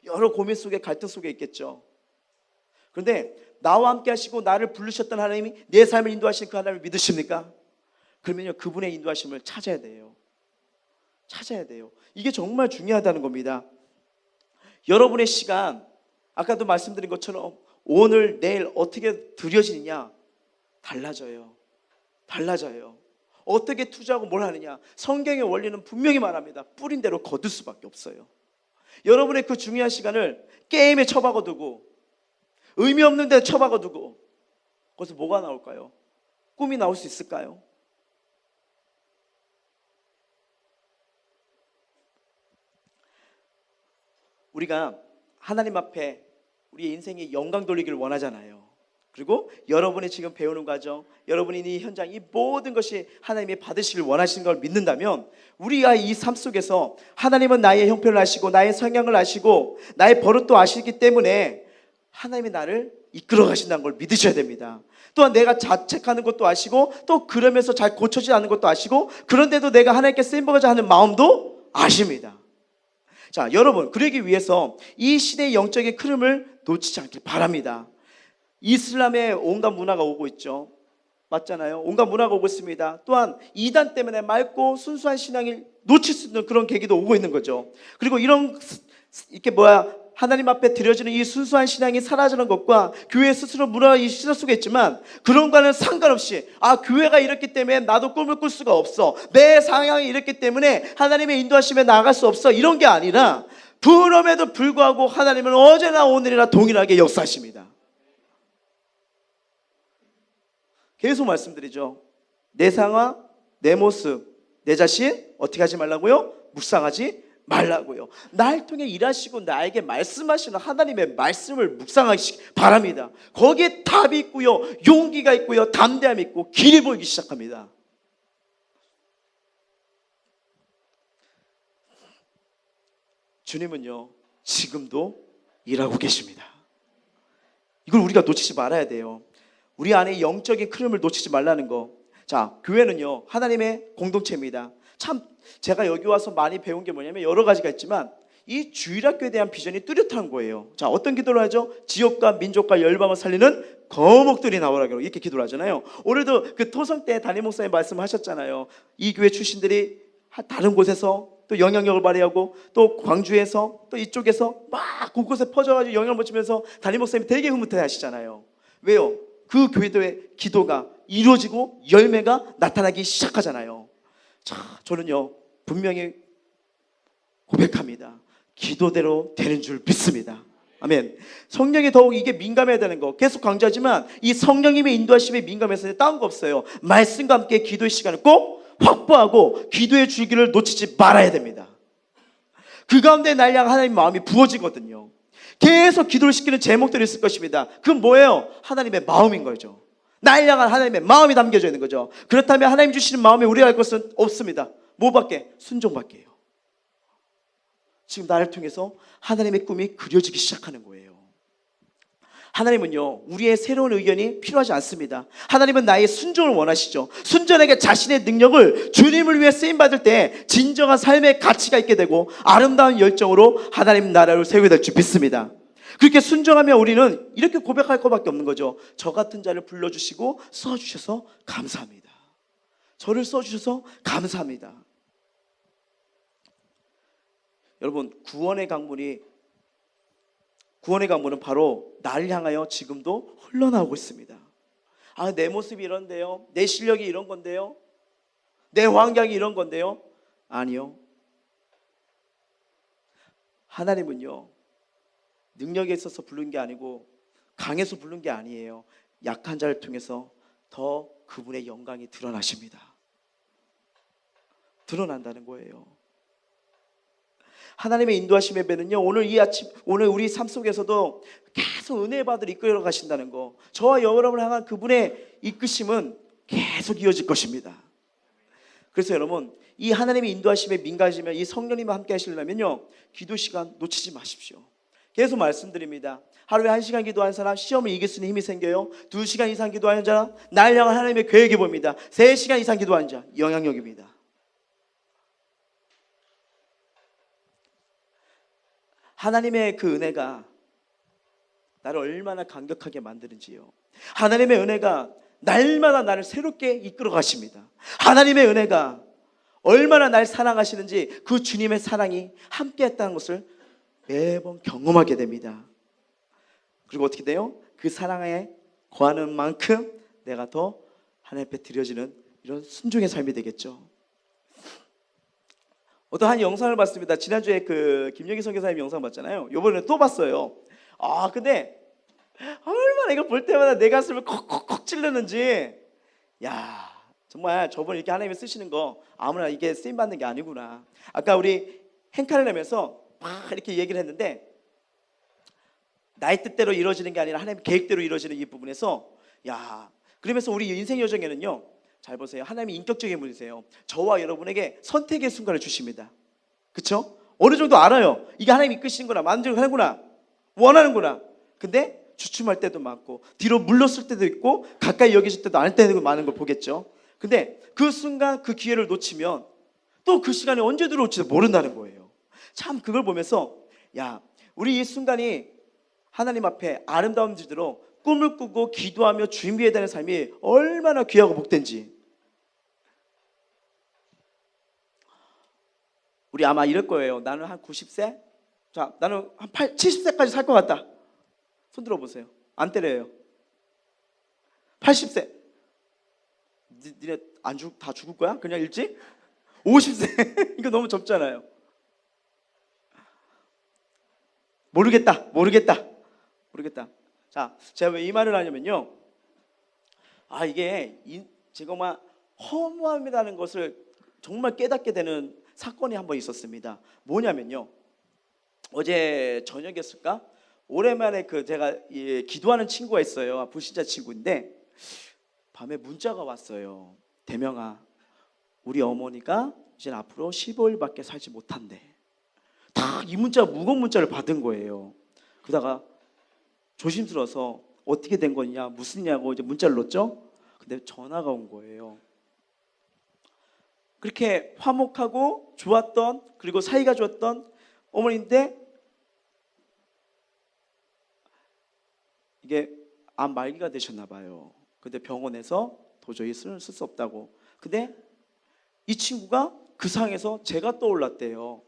여러 고민 속에 갈등 속에 있겠죠. 그런데 나와 함께 하시고 나를 부르셨던 하나님이 내 삶을 인도하시는 그 하나님을 믿으십니까? 그러면요 그분의 인도하심을 찾아야 돼요. 이게 정말 중요하다는 겁니다. 여러분의 시간, 아까도 말씀드린 것처럼 오늘 내일 어떻게 들여지느냐 달라져요. 어떻게 투자하고 뭘 하느냐, 성경의 원리는 분명히 말합니다. 뿌린 대로 거둘 수밖에 없어요. 여러분의 그 중요한 시간을 게임에 처박아두고 의미 없는 데 처박아두고 거기서 뭐가 나올까요? 꿈이 나올 수 있을까요? 우리가 하나님 앞에 우리의 인생에 영광 돌리기를 원하잖아요. 그리고 여러분이 지금 배우는 과정, 여러분이 이 현장, 이 모든 것이 하나님이 받으시길 원하시는 걸 믿는다면 우리가 이 삶 속에서 하나님은 나의 형편을 아시고 나의 성향을 아시고 나의 버릇도 아시기 때문에 하나님이 나를 이끌어 가신다는 걸 믿으셔야 됩니다. 또한 내가 자책하는 것도 아시고 또 그러면서 잘 고쳐지지 않는 것도 아시고 그런데도 내가 하나님께 쓰임받고자 하는 마음도 아십니다. 자, 여러분, 그러기 위해서 이 시대의 영적인 흐름을 놓치지 않길 바랍니다. 이슬람의 온갖 문화가 오고 있죠. 맞잖아요. 온갖 문화가 오고 있습니다. 또한 이단 때문에 맑고 순수한 신앙을 놓칠 수 있는 그런 계기도 오고 있는 거죠. 그리고 이렇게 하나님 앞에 드려지는 이 순수한 신앙이 사라지는 것과 교회 스스로 문화가 시설 수가 있지만, 그런 거는 상관없이 교회가 이렇기 때문에 나도 꿈을 꿀 수가 없어, 내 상황이 이렇기 때문에 하나님의 인도하심에 나아갈 수 없어, 이런 게 아니라 그럼에도 불구하고 하나님은 어제나 오늘이나 동일하게 역사하십니다. 계속 말씀드리죠. 내 상황, 내 모습, 내 자신 어떻게 하지 말라고요? 묵상하지 말라고요. 날 통해 일하시고 나에게 말씀하시는 하나님의 말씀을 묵상하시기 바랍니다. 거기에 답이 있고요, 용기가 있고요, 담대함이 있고 길이 보이기 시작합니다. 주님은요, 지금도 일하고 계십니다. 이걸 우리가 놓치지 말아야 돼요. 우리 안에 영적인 흐름을 놓치지 말라는 거. 자, 교회는요, 하나님의 공동체입니다. 참 제가 여기 와서 많이 배운 게 뭐냐면 여러 가지가 있지만 이 주일학교에 대한 비전이 뚜렷한 거예요. 자, 어떤 기도를 하죠? 지역과 민족과 열방을 살리는 거목들이 나오라고 이렇게 기도를 하잖아요. 오늘도 그 토성 때 담임 목사님 말씀하셨잖아요. 이 교회 출신들이 다른 곳에서 또 영향력을 발휘하고 또 광주에서 또 이쪽에서 막 곳곳에 퍼져가지고 영향을 미치면서 담임 목사님이 되게 흐뭇해 하시잖아요. 왜요? 그 교회들의 기도가 이루어지고 열매가 나타나기 시작하잖아요. 자, 저는요, 분명히 고백합니다. 기도대로 되는 줄 믿습니다. 아멘. 성령이 더욱 이게 민감해야 되는 거 계속 강조하지만, 이 성령님의 인도하심에 민감해서 다운 거 없어요. 말씀과 함께 기도의 시간을 꼭 확보하고 기도의 줄기를 놓치지 말아야 됩니다. 그 가운데 날 향한 하나님의 마음이 부어지거든요. 계속 기도를 시키는 제목들이 있을 것입니다. 그건 뭐예요? 하나님의 마음인 거죠. 날 향한 하나님의 마음이 담겨져 있는 거죠. 그렇다면 하나님 주시는 마음에 우리가 할 것은 없습니다. 뭐밖에? 순종밖에요. 지금 나를 통해서 하나님의 꿈이 그려지기 시작하는 거예요. 하나님은요, 우리의 새로운 의견이 필요하지 않습니다. 하나님은 나의 순종을 원하시죠. 순전하게 자신의 능력을 주님을 위해 쓰임받을 때 진정한 삶의 가치가 있게 되고 아름다운 열정으로 하나님 나라를 세우게 될 줄 믿습니다. 그렇게 순종하면 우리는 이렇게 고백할 것밖에 없는 거죠. 저 같은 자를 불러주시고 써주셔서 감사합니다. 저를 써주셔서 감사합니다. 여러분, 구원의 강물은 바로 나를 향하여 지금도 흘러나오고 있습니다. 내 모습이 이런데요, 내 실력이 이런 건데요, 내 환경이 이런 건데요. 아니요. 하나님은요, 능력에 있어서 부른 게 아니고 강해서 부른 게 아니에요. 약한 자를 통해서 더 그분의 영광이 드러나십니다. 드러난다는 거예요. 하나님의 인도하심의 배는요, 오늘 우리 삶 속에서도 계속 은혜의 바들 이끌어 가신다는 거, 저와 여러분을 향한 그분의 이끄심은 계속 이어질 것입니다. 그래서 여러분, 이 하나님의 인도하심에 민감해지면, 이 성령님과 함께 하시려면요, 기도 시간 놓치지 마십시오. 계속 말씀드립니다. 하루에 1시간 기도하는 사람 시험을 이길 수 있는 힘이 생겨요. 2시간 이상 기도하는 자 날 향한 하나님의 계획이 보입니다. 3시간 이상 기도하는 자 영향력입니다. 하나님의 그 은혜가 나를 얼마나 감격하게 만드는지요. 하나님의 은혜가 날마다 나를 새롭게 이끌어 가십니다. 하나님의 은혜가 얼마나 날 사랑하시는지, 그 주님의 사랑이 함께 했다는 것을 매번 경험하게 됩니다. 그리고 어떻게 돼요? 그 사랑에 거하는 만큼 내가 더 하나님 앞에 드려지는 이런 순종의 삶이 되겠죠. 어떤 한 영상을 봤습니다. 지난주에 그 김영희 선교사님 영상 봤잖아요. 이번에 또 봤어요. 근데 얼마나 이거 볼 때마다 내 가슴을 콕콕콕 찔르는지, 정말 저번에 이렇게 하나님이 쓰시는 거 아무나 이게 쓰임 받는 게 아니구나. 아까 우리 행카를 내면서 막 이렇게 얘기를 했는데, 나의 뜻대로 이루어지는 게 아니라 하나님의 계획대로 이루어지는 이 부분에서, 그러면서 우리 인생 여정에는요, 잘 보세요. 하나님이 인격적인 분이세요. 저와 여러분에게 선택의 순간을 주십니다. 그렇죠? 어느 정도 알아요. 이게 하나님이 이끄시는구나, 만족하는구나, 원하는구나. 근데 주춤할 때도 많고, 뒤로 물렀을 때도 있고, 가까이 여기실 때도 안 때도 많은 걸 보겠죠. 근데 그 순간, 그 기회를 놓치면 또 그 시간이 언제 들어올지도 모른다는 거예요. 참 그걸 보면서 우리 이 순간이 하나님 앞에 아름다운 줄대로 꿈을 꾸고 기도하며 준비해야 되는 삶이 얼마나 귀하고 복된지. 우리 아마 이럴 거예요. 나는 한 90세? 자, 나는 한 70세까지 살 것 같다. 손 들어보세요. 안 때려요. 80세. 니네 다 죽을 거야? 그냥 일찍? 50세. 이거 너무 좁잖아요. 모르겠다. 자, 제가 왜 이 말을 하냐면요. 이게 제가 허무함이라는 것을 정말 깨닫게 되는 사건이 한 번 있었습니다. 뭐냐면요. 어제 저녁이었을까? 오랜만에 제가 기도하는 친구가 있어요. 불신자 친구인데 밤에 문자가 왔어요. 대명아, 우리 어머니가 이제 앞으로 15일밖에 살지 못한대. 다 이 문자, 무거운 문자를 받은 거예요. 그러다가 조심스러워서 어떻게 된 거냐, 무슨 냐고 이제 문자를 넣었죠. 근데 전화가 온 거예요. 그렇게 화목하고 좋았던, 그리고 사이가 좋았던 어머니인데 이게 암 말기가 되셨나 봐요. 근데 병원에서 도저히 쓸 수 없다고. 근데 이 친구가 그 상황에서 제가 떠올랐대요.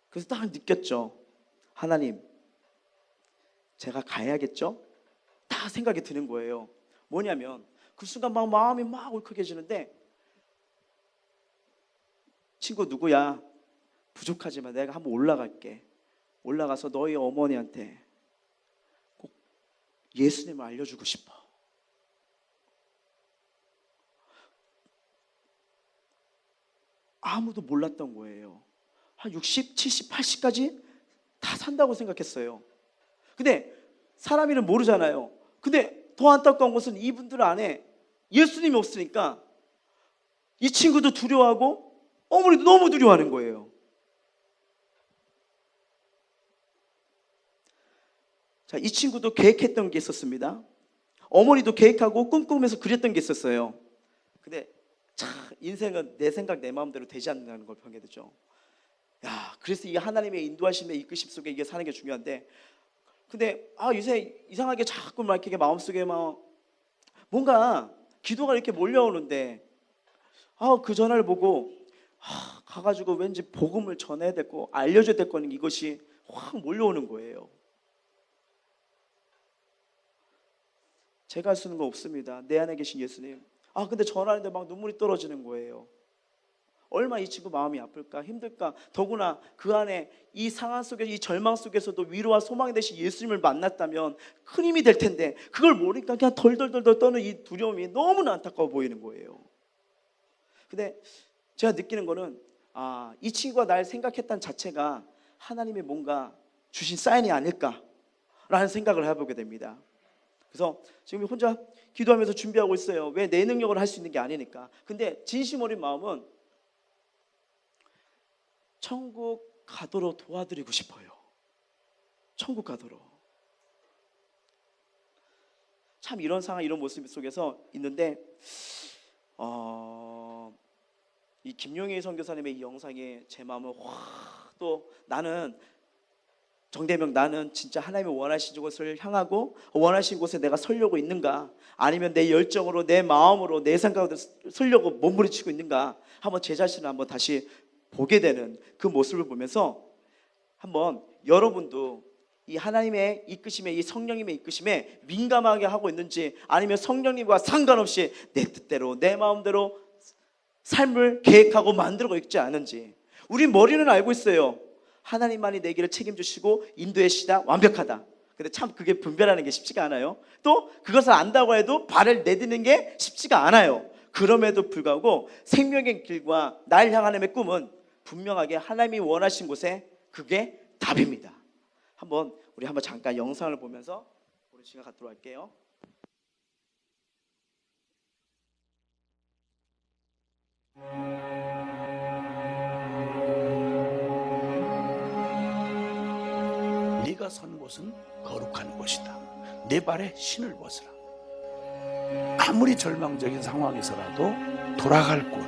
그래서 딱 느꼈죠. 하나님, 제가 가야겠죠? 딱 생각이 드는 거예요. 뭐냐면 그 순간 마음이 울컥해지는데, 친구 누구야? 부족하지만 내가 한번 올라갈게. 올라가서 너희 어머니한테 꼭 예수님을 알려주고 싶어. 아무도 몰랐던 거예요. 한 60, 70, 80까지 다 산다고 생각했어요. 근데 사람 일은 모르잖아요. 근데 더 안타까운 것은 이분들 안에 예수님이 없으니까 이 친구도 두려워하고 어머니도 너무 두려워하는 거예요. 자, 이 친구도 계획했던 게 있었습니다. 어머니도 계획하고 꿈꾸면서 그렸던 게 있었어요. 근데 참 인생은 내 생각 내 마음대로 되지 않는다는 걸 보게 되죠. 그래서 이 하나님의 인도하심의 이끄심 속에 이게 사는 게 중요한데, 근데 요새 이상하게 자꾸 이렇게 마음속에 뭔가 기도가 이렇게 몰려오는데, 그 전화를 보고 가가지고 왠지 복음을 전해야 될 거, 알려줘야 될 거는 이것이 확 몰려오는 거예요. 제가 할 수 있는 거 없습니다. 내 안에 계신 예수님. 근데 전화하는데 눈물이 떨어지는 거예요. 얼마 이 친구 마음이 아플까, 힘들까. 더구나 그 안에 이 상황 속에, 이 절망 속에서도 위로와 소망이 되신 예수님을 만났다면 큰 힘이 될 텐데, 그걸 모르니까 그냥 덜덜덜 떠는 이 두려움이 너무나 안타까워 보이는 거예요. 근데 제가 느끼는 거는 이 친구가 날 생각했다는 자체가 하나님이 뭔가 주신 사인이 아닐까라는 생각을 해보게 됩니다. 그래서 지금 혼자 기도하면서 준비하고 있어요. 왜? 내 능력으로 할 수 있는 게 아니니까. 근데 진심 어린 마음은 천국 가도록 도와드리고 싶어요. 천국 가도록. 참 이런 상황, 이런 모습 속에서 있는데 이 김용희 선교사님의 이 영상에 제 마음을 확, 또 나는 정대명, 나는 진짜 하나님이 원하신 곳을 향하고 원하신 곳에 내가 서려고 있는가, 아니면 내 열정으로, 내 마음으로, 내 생각으로 서려고 몸부림치고 있는가, 한번 제 자신을 한번 다시 보게 되는 그 모습을 보면서 한번 여러분도 이 하나님의 이끄심에, 이 성령님의 이끄심에 민감하게 하고 있는지, 아니면 성령님과 상관없이 내 뜻대로 내 마음대로 삶을 계획하고 만들고 있지 않은지. 우리 머리는 알고 있어요. 하나님만이 내 길을 책임주시고 인도하시다, 완벽하다. 근데 참 그게 분별하는 게 쉽지가 않아요. 또 그것을 안다고 해도 발을 내딛는 게 쉽지가 않아요. 그럼에도 불구하고 생명의 길과 날 향한 하나님의 꿈은 분명하게 하나님이 원하신 곳에 그게 답입니다. 우리 한번 잠깐 영상을 보면서 우리 시간 갖도록 할게요. 네가 선 곳은 거룩한 곳이다. 내 발에 신을 벗으라. 아무리 절망적인 상황에서라도 돌아갈 곳,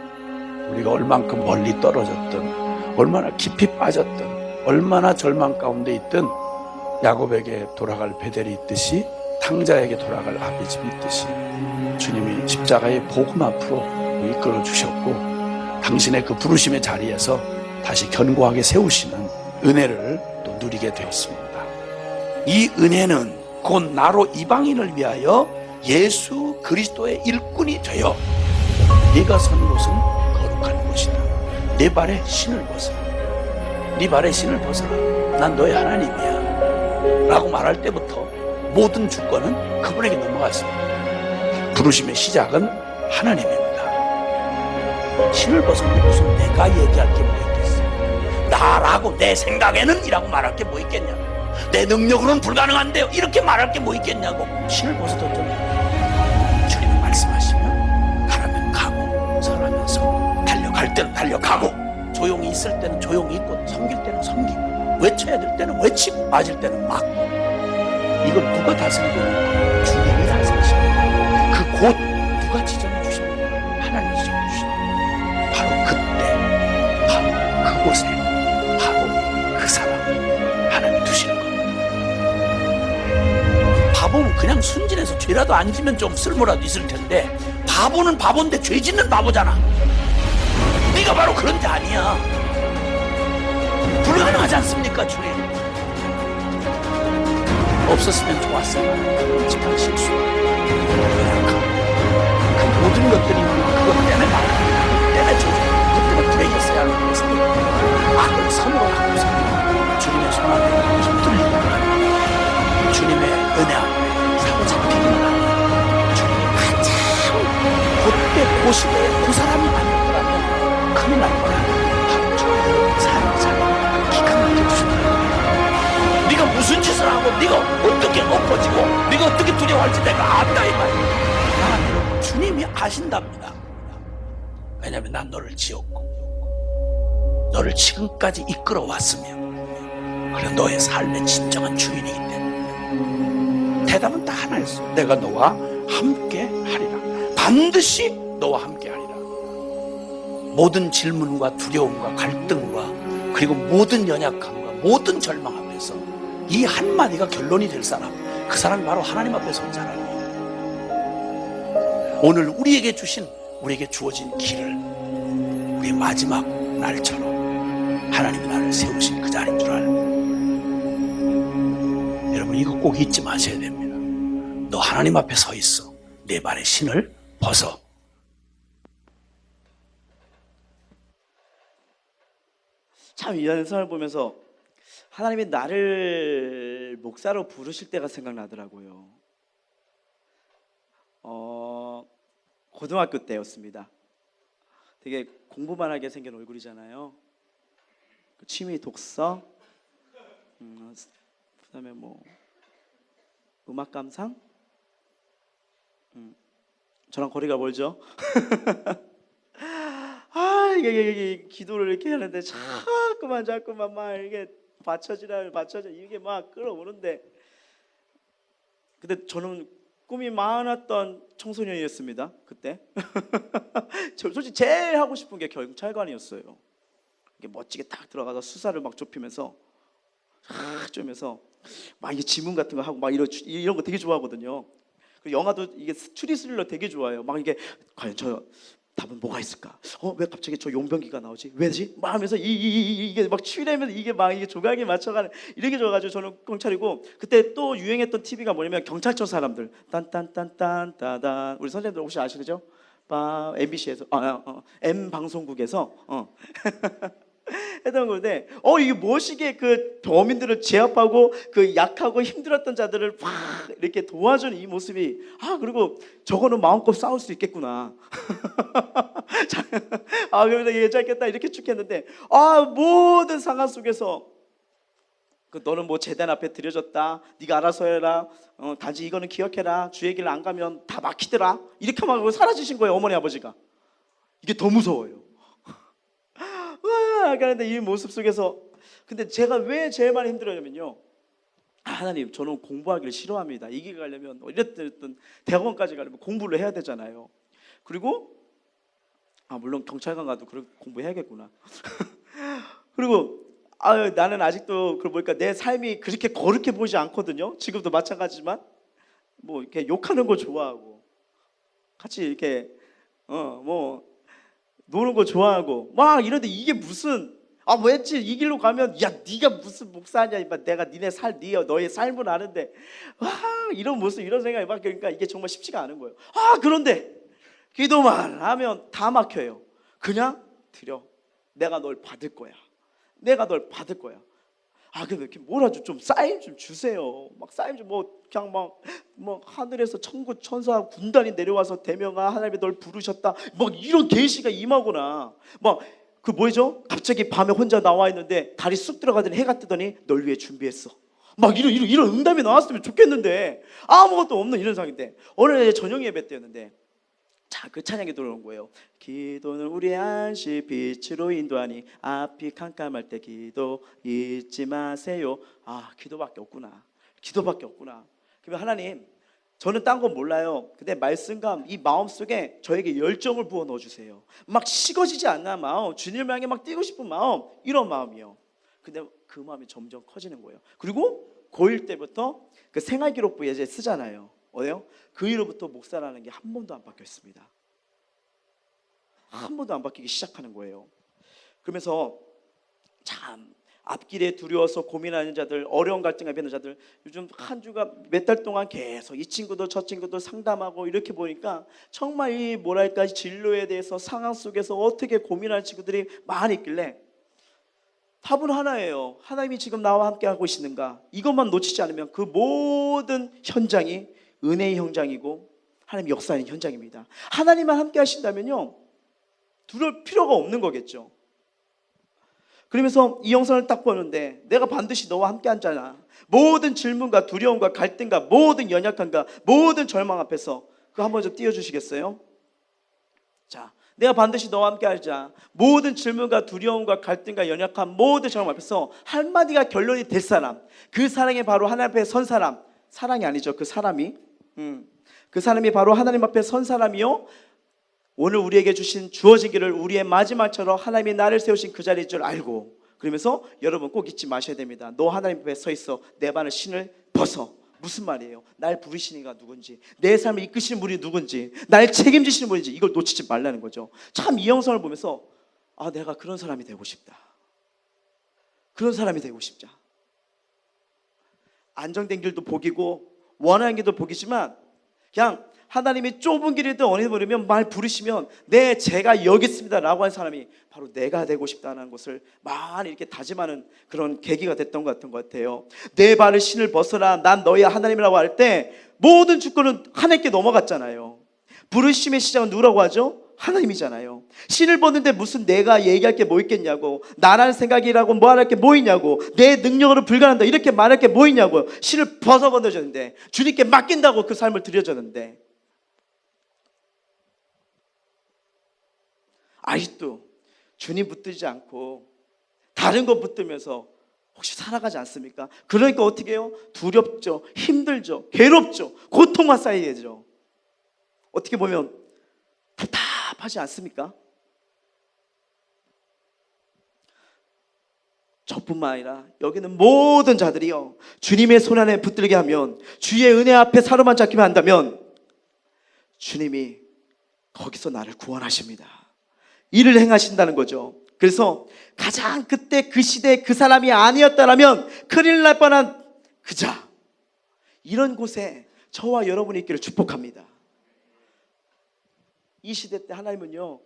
우리가 얼만큼 멀리 떨어졌든, 얼마나 깊이 빠졌든, 얼마나 절망 가운데 있든 야곱에게 돌아갈 베델이 있듯이 탕자에게 돌아갈 아비집이 있듯이 주님이 십자가의 복음 앞으로 이끌어 주셨고 당신의 그 부르심의 자리에서 다시 견고하게 세우시는 은혜를 또 누리게 되었습니다. 이 은혜는 곧 나로 이방인을 위하여 예수 그리스도의 일꾼이 되어 네가 선 곳은 거룩한 곳이다. 내 발에 신을 벗어라. 네 발에 신을 벗어라. 난 너의 하나님이야 라고 말할 때부터 모든 주권은 그분에게 넘어갔습니다. 부르심의 시작은 하나님입니다. 신을 벗으면 무슨 내가 얘기할 게 뭐 있겠어. 나라고 내 생각에는 이라고 말할 게 뭐 있겠냐. 내 능력으로는 불가능한데요 이렇게 말할 게 뭐 있겠냐고. 신을 벗어뒀잖아요. 주님이 말씀하시면 가라면 가고 서라면 서고 달려갈 때는 달려가고 조용히 있을 때는 조용히 있고 섬길 때는 섬기고 외쳐야 될 때는 외치고 맞을 때는 맞고. 이걸 누가 다스리고 주님이 다스리십니다. 그 곳 누가 지정해 주십니까? 하나님이 지정해 주십니다. 바로 그때 바로 그곳에 바로 그 사람을 하나님이 두시는 겁니다. 바보는 그냥 순진해서 죄라도 안 지면 좀 쓸모라도 있을 텐데 바보는 바보인데 죄 짓는 바보잖아. 네가 바로 그런 자 아니야. 불가능하지 않습니까 주님? 없었으면 좋았을 만한 끔찍한 실수, 그 모든 것들이 그것 때문에 말하는 것 때문에 저주, 그것 때문에 불행했어야 하는 것들, 악을 선으로 하고서 주님의 손 앞에 힘들리기만 하는 주님의 은혜 앞에 사로잡히기만 하는 주님이 가장 그때 그 시대에 그 사람이 아니었더라면 큰일 날 거라는 바로 주님의 삶을 살고 기가 막혀 주십니다. 네가 무슨 짓을 하고 네가 어떻게 엎어지고 네가 어떻게 두려워할지 내가 안다 이 말이야. 여러분 주님이 아신답니다. 왜냐하면 난 너를 지었고 너를 지금까지 이끌어왔으며 그래 너의 삶의 진정한 주인이기 때문에 대답은 딱 하나였어. 내가 너와 함께 하리라. 반드시 너와 함께 하리라. 모든 질문과 두려움과 갈등과 그리고 모든 연약함과 모든 절망 앞에서 이 한마디가 결론이 될 사람, 그 사람이 바로 하나님 앞에 선 사람이에요. 오늘 우리에게 주어진 길을 우리의 마지막 날처럼 하나님이 나를 세우신 그 자리인 줄 알고 여러분 이거 꼭 잊지 마셔야 됩니다. 너 하나님 앞에 서 있어. 내 발에 신을 벗어. 참 이 영상을 보면서 하나님이 나를 목사로 부르실 때가 생각나더라고요. 고등학교 때였습니다. 되게 공부만 하게 생긴 얼굴이잖아요. 취미 독서, 그다음에 뭐 음악 감상, 저랑 거리가 멀죠. 이게 기도를 이렇게 하는데 자꾸만 막 이게 받쳐지라 이게 막 끌어오는데, 근데 저는 꿈이 많았던 청소년이었습니다 그때. 저 솔직히 제일 하고 싶은 게 경찰관이었어요. 이게 멋지게 딱 들어가서 수사를 막 좁히면서 막 이게 지문 같은 거 하고 막 이런 거 되게 좋아하거든요. 그리고 영화도 이게 추리 스릴러 되게 좋아해요. 막 이게 과연 저 답은 뭐가 있을까? 왜 갑자기 저 용병기가 나오지? 왜지? 막 하면서 이게 막 추리하면서 이게 막 이게 조각에 맞춰가는 이렇게 좋아가지고 저는 경찰이고, 그때 또 유행했던 TV가 뭐냐면 경찰청 사람들 딴딴딴딴따단. 우리 선생님들 혹시 아시죠? MBC에서 M 방송국에서 했던 건데, 이게 무엇이게 그 범인들을 제압하고 그 약하고 힘들었던 자들을 막 이렇게 도와주는 이 모습이, 그리고 저거는 마음껏 싸울 수 있겠구나. 그러면 괜찮겠다 이렇게 쭉 했는데, 모든 상황 속에서 너는 뭐 제단 앞에 들여졌다, 네가 알아서 해라, 단지 이거는 기억해라, 주의 길 안 가면 다 막히더라, 이렇게 하고 사라지신 거예요. 어머니 아버지가. 이게 더 무서워요. 그런데 이 모습 속에서, 근데 제가 왜 제일 많이 힘들어냐면요, 하나님 저는 공부하기를 싫어합니다. 이 길 가려면 이랬든 대학원까지 가려면 공부를 해야 되잖아요. 그리고 물론 경찰관 가도 그런 공부해야겠구나. 그리고 나는 아직도 그걸 보니까 내 삶이 그렇게 거룩해 보이지 않거든요. 지금도 마찬가지지만 뭐 이렇게 욕하는 거 좋아하고 같이 이렇게 뭐 노는 거 좋아하고 막 이런데 이게 무슨 뭐였지 이 길로 가면 야 네가 무슨 목사냐 이봐 내가 너의 삶을 아는데 이런 모습 이런 생각이 막 그러니까 이게 정말 쉽지가 않은 거예요. 그런데 기도만 하면 다 막혀요. 그냥 드려. 내가 널 받을 거야. 내가 널 받을 거야. 근데 이렇게 뭐라도 좀 사인 좀 주세요. 막 사인 좀 그냥 뭐 하늘에서 천군 천사 군단이 내려와서 대명아 하나님이 널 부르셨다. 막 이런 계시가 임하거나 막 그 뭐죠? 갑자기 밤에 혼자 나와 있는데 달이 쑥 들어가더니 해가 뜨더니 널 위해 준비했어. 막 이런 응답이 나왔으면 좋겠는데 아무것도 없는 이런 상황인데 어느 날 저녁 예배 때였는데 그 찬양이 들어오는 거예요. 기도는 우리의 안식 빛으로 인도하니 앞이 캄캄할 때 기도 잊지 마세요. 기도밖에 없구나. 기도밖에 없구나. 그러면 하나님 저는 딴 건 몰라요. 근데 말씀과 이 마음 속에 저에게 열정을 부어 넣어주세요. 막 식어지지 않는 마음, 주님을 향해 막 뛰고 싶은 마음, 이런 마음이요. 근데 그 마음이 점점 커지는 거예요. 그리고 고1 때부터 그 생활기록부에 이제 쓰잖아요. 어때요? 그 이후로부터 목사라는 게 한 번도 안 바뀌었습니다. 한 번도 안 바뀌기 시작하는 거예요. 그러면서 참 앞길에 두려워서 고민하는 자들, 어려운 갈등을 빚는 자들, 요즘 한 주가 몇 달 동안 계속 이 친구도 저 친구도 상담하고 이렇게 보니까 정말 이 뭐랄까 진로에 대해서 상황 속에서 어떻게 고민하는 친구들이 많이 있길래 답은 하나예요. 하나님이 지금 나와 함께 하고 계시는가? 이것만 놓치지 않으면 그 모든 현장이 은혜의 현장이고 하나님 역사하는 현장입니다. 하나님만 함께 하신다면요 두려울 필요가 없는 거겠죠. 그러면서 이 영상을 딱 보는데 내가 반드시 너와 함께 앉잖아. 모든 질문과 두려움과 갈등과 모든 연약함과 모든 절망 앞에서 그거 한번 좀 띄워주시겠어요? 자, 내가 반드시 너와 함께 하자. 모든 질문과 두려움과 갈등과 연약함 모든 절망 앞에서 한마디가 결론이 될 사람, 그 사랑이 바로 하나님 앞에 선 사람. 사랑이 아니죠. 그 사람이 그 사람이 바로 하나님 앞에 선 사람이요 오늘 우리에게 주어진 길을 우리의 마지막처럼 하나님이 나를 세우신 그 자리인 줄 알고 그러면서 여러분 꼭 잊지 마셔야 됩니다. 너 하나님 앞에 서 있어. 내 발을 신을 벗어. 무슨 말이에요? 날 부르시는 이가 누군지, 내 삶을 이끄시는 분이 누군지, 날 책임지시는 분인지 이걸 놓치지 말라는 거죠. 참 이 영상을 보면서 내가 그런 사람이 되고 싶다. 그런 사람이 되고 싶자. 안정된 길도 복이고 원하는 길도 복이지만 그냥 하나님이 좁은 길이든 어디 버리면 말 부르시면 제가 여기 있습니다 라고 하는 사람이 바로 내가 되고 싶다는 것을 많이 이렇게 다짐하는 그런 계기가 됐던 것 같아요. 내 발을 신을 벗어라 난 너의 하나님이라고 할 때 모든 주권은 하나님께 넘어갔잖아요. 부르심의 시작은 누구라고 하죠? 하나님이잖아요. 신을 벗는데 무슨 내가 얘기할 게 뭐 있겠냐고, 나라는 생각이라고 뭐 할 게 뭐 있냐고, 내 능력으로 불가능하다 이렇게 말할 게 뭐 있냐고. 신을 벗어 건너졌는데 주님께 맡긴다고 그 삶을 드려졌는데 아직도 주님 붙들지 않고 다른 거 붙들면서 혹시 살아가지 않습니까? 그러니까 어떻게 해요? 두렵죠, 힘들죠, 괴롭죠, 고통만 쌓이죠. 어떻게 보면 답답하지 않습니까? 저뿐만 아니라 여기는 모든 자들이요 주님의 손 안에 붙들게 하면, 주의 은혜 앞에 사로만 잡기만 한다면 주님이 거기서 나를 구원하십니다. 일을 행하신다는 거죠. 그래서 가장 그때 그 시대에 그 사람이 아니었다라면 큰일 날 뻔한 그자, 이런 곳에 저와 여러분이 있기를 축복합니다. 이 시대 때 하나님은요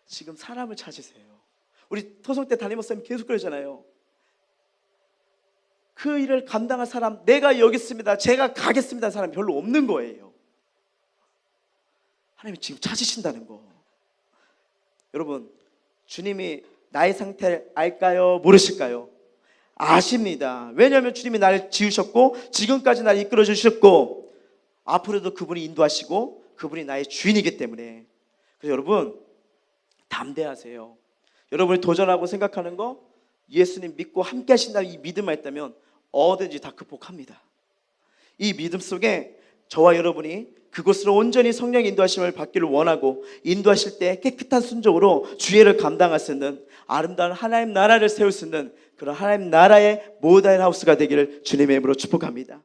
지금 사람을 찾으세요. 우리 토성 때 담임 목사님 계속 그러잖아요. 그 일을 감당할 사람, 내가 여기 있습니다, 제가 가겠습니다 사람이 별로 없는 거예요. 하나님이 지금 찾으신다는 거. 여러분, 주님이 나의 상태를 알까요? 모르실까요? 아십니다. 왜냐하면 주님이 나를 지으셨고 지금까지 나를 이끌어 주셨고 앞으로도 그분이 인도하시고 그분이 나의 주인이기 때문에. 그래서 여러분 담대하세요. 여러분이 도전하고 생각하는 거 예수님 믿고 함께 하신다는 이 믿음만 있다면 뭐든지 다 극복합니다. 이 믿음 속에 저와 여러분이 그곳으로 온전히 성령의 인도하심을 받기를 원하고 인도하실 때 깨끗한 순종으로 주의를 감당할 수 있는 아름다운 하나님 나라를 세울 수 있는 그런 하나님 나라의 모던 하우스가 되기를 주님의 이름으로 축복합니다.